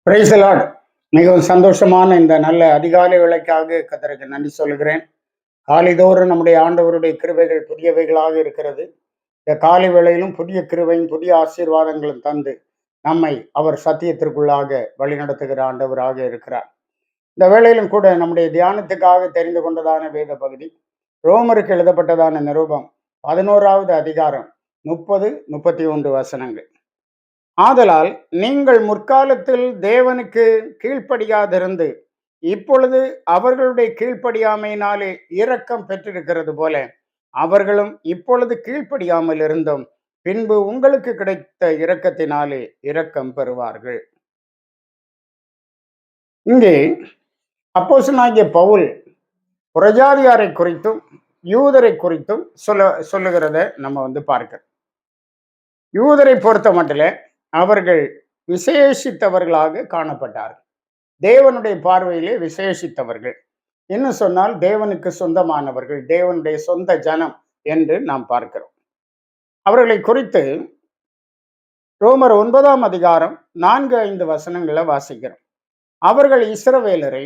Praise the Lord. மிகவும் சந்தோஷமான இந்த நல்ல அதிகாலை வேளைக்காக கர்த்தருக்கு நன்றி சொல்கிறேன். காலைதோறும் நம்முடைய ஆண்டவருடைய கிருபைகள் புதியவைகளாக இருக்கிறது. இந்த காலை வேளையிலும் புதிய கிருபையும் புதிய ஆசீர்வாதங்களும் தந்து நம்மை அவர் சத்தியத்திற்குள்ளாக வழிநடத்துகிற ஆண்டவராக இருக்கிறார். இந்த வேளையிலும் கூட நம்முடைய தியானத்துக்காக தெரிந்து கொண்டதான வேத பகுதி ரோமருக்கு எழுதப்பட்டதான நிருபம் 11வது அதிகாரம் 30-31 வசனங்கள். ஆதலால் நீங்கள் முற்காலத்தில் தேவனுக்கு கீழ்ப்படியாதிருந்து இப்பொழுது அவர்களுடைய கீழ்ப்படியாமையினாலே இரக்கம் பெற்றிருக்கிறது போல அவர்களும் இப்பொழுது கீழ்ப்படியாமல் இருந்தும் பின்பு உங்களுக்கு கிடைத்த இரக்கத்தினாலே இரக்கம் பெறுவார்கள். இங்கே அப்போஸ்தலனாகிய பவுல் புறஜாதியாரை குறித்தும் யூதரை குறித்தும் சொல்லுகிறத நம்ம பார்க்கிறோம். யூதரை பொறுத்த மட்டில அவர்கள் விசேஷித்தவர்களாக காணப்பட்டார்கள். தேவனுடைய பார்வையிலே விசேஷித்தவர்கள், இன்னும் சொன்னால் தேவனுக்கு சொந்தமானவர்கள், தேவனுடைய சொந்த ஜனம் என்று நாம் பார்க்கிறோம். அவர்களை குறித்து ரோமர் 9ஆம் அதிகாரம் 4-5 வசனங்களை வாசிக்கிறோம். அவர்கள் இஸ்ரவேலரை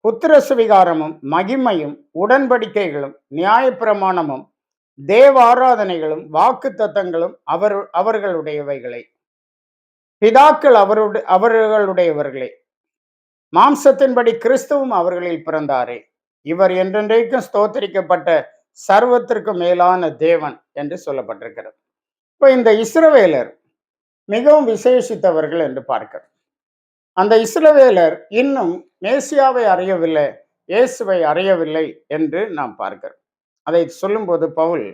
புத்திர சுவிகாரமும் மகிமையும் உடன்படிக்கைகளும் நியாயப்பிரமாணமும் தேவ ஆராதனைகளும் வாக்கு தத்தங்களும் அவர்களுடையவைகளை பிதாக்கள் அவர்களுடையவர்களே, மாம்சத்தின்படி கிறிஸ்துவும் அவர்களில் பிறந்தாரே, இவர் என்றென்றைக்கும் ஸ்தோத்திரிக்கப்பட்ட சர்வத்திற்கு மேலான தேவன் என்று சொல்லப்பட்டிருக்கிறது. இப்போ இந்த இஸ்ரவேலர் மிகவும் விசேஷித்தவர்கள் என்று பார்க்கிறோம். அந்த இஸ்ரவேலர் இன்னும் மேசியாவை அறியவில்லை, இயேசுவை அறியவில்லை என்று நாம் பார்க்கிறோம். அதை சொல்லும்போது பவுல்,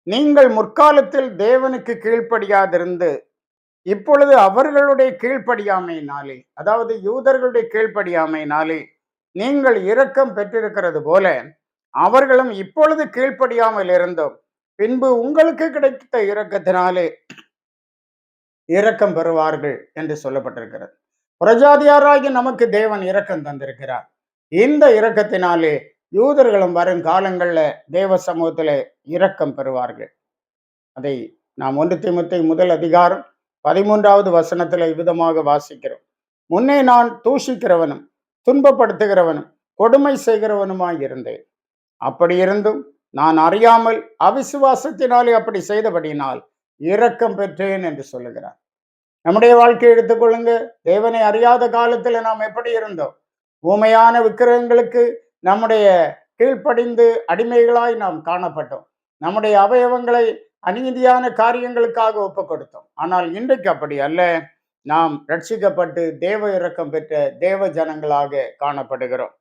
நீங்கள் முற்காலத்தில் தேவனுக்கு கீழ்ப்படியாதிருந்து இப்பொழுது அவர்களுடைய கீழ்ப்படியாமையினாலே, அதாவது யூதர்களுடைய கீழ்ப்படியாமையினாலே நீங்கள் இரக்கம் பெற்றிருக்கிறது போல அவர்களும் இப்பொழுது கீழ்ப்படியாமல் இருந்தோம் பின்பு உங்களுக்கு கிடைத்த இரக்கத்தினாலே இரக்கம் பெறுவார்கள் என்று சொல்லப்பட்டிருக்கிறது. புறஜாதியாராகி நமக்கு தேவன் இரக்கம் தந்திருக்கிறார். இந்த இரக்கத்தினாலே யூதர்களும் வரும் காலங்களில் தேவ சமூகத்தில் இரக்கம் பெறுவார்கள். அதை நாம் 1 தீமோத்தேயு 1 அதிகாரம் 13வது வசனத்தில் இவ்விதமாக வாசிக்கிறோம். முன்னே நான் தூஷிக்கிறவனும் துன்பப்படுத்துகிறவனும் கொடுமை செய்கிறவனுமாய் இருந்தேன். அப்படி இருந்தும் நான் அறியாமல் அவிசுவாசத்தினாலே அப்படி செய்தபடியினால் இரக்கம் பெற்றேன் என்று சொல்லுகிறார். நம்முடைய வாழ்க்கையை எடுத்துக்கொள்ளுங்க. தேவனை அறியாத காலத்தில் நாம் எப்படி இருந்தோம்? ஊமையான விக்கிரகங்களுக்கு நம்முடைய கீழ்ப்படிந்து அடிமைகளாய் நாம் காணப்பட்டோம். நம்முடைய அவயவங்களை அநீதியான காரியங்களுக்காக ஒப்பு கொடுத்தோம். ஆனால் இன்றைக்கு அப்படி அல்ல. நாம் ரட்சிக்கப்பட்டு தேவ இரக்கம் பெற்ற தேவ ஜனங்களாக காணப்படுகிறோம்.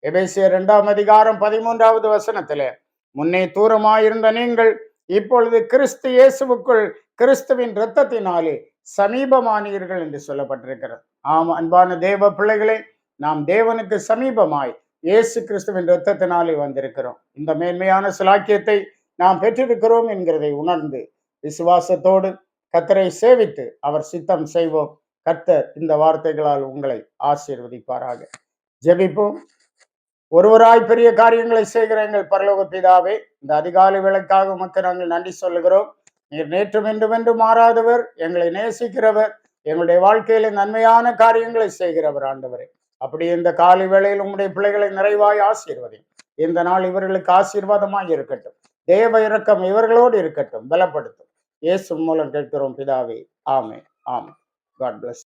எபேசியர் 2ஆம் அதிகாரம் 13வது வசனத்திலே, முன்னே தூரமாயிருந்த நீங்கள் இப்பொழுது கிறிஸ்து இயேசுவுக்குள் கிறிஸ்துவின் இரத்தத்தினாலே சமீபமானீர்கள் என்று சொல்லப்பட்டிருக்கிறது. ஆம், அன்பான தேவ பிள்ளைகளே, நாம் தேவனுக்கு சமீபமாய் இயேசு கிறிஸ்துவின் இரத்தத்தினாலே வந்திருக்கிறோம். இந்த மேன்மையான சிலாக்கியத்தை நாம் பெற்றிருக்கிறோம் என்கிறதை உணர்ந்து விசுவாசத்தோடு கர்த்தரை சேவித்து அவர் சித்தம் செய்வோம். கர்த்தர் இந்த வார்த்தைகளால் உங்களை ஆசீர்வதிப்பாராக. ஜெபிப்போம். ஒருவராய் பெரிய காரியங்களை செய்கிற எங்கள் பரலோக பிதாவே, இந்த அதிகாலை வேளைக்காக உமக்கு நாங்கள் நன்றி சொல்லுகிறோம். நீர் நேற்றும் என்று மாறாதவர், எங்களை நேசிக்கிறவர், எங்களுடைய வாழ்க்கையில நன்மையான காரியங்களை செய்கிறவர் ஆண்டவரே. அப்படி இந்த காலை வேளையில் உங்களுடைய பிள்ளைகளை நிறைவாய் ஆசீர்வதி. இந்த நாள் இவர்களுக்கு ஆசீர்வாதமாய் இருக்கட்டும். தேவ இரக்கம் இவர்களோடு இருக்கட்டும், பலப்படுத்தும். இயேசு மூலம் கேட்கிறோம் பிதாவே. ஆமென். ஆமென். God bless.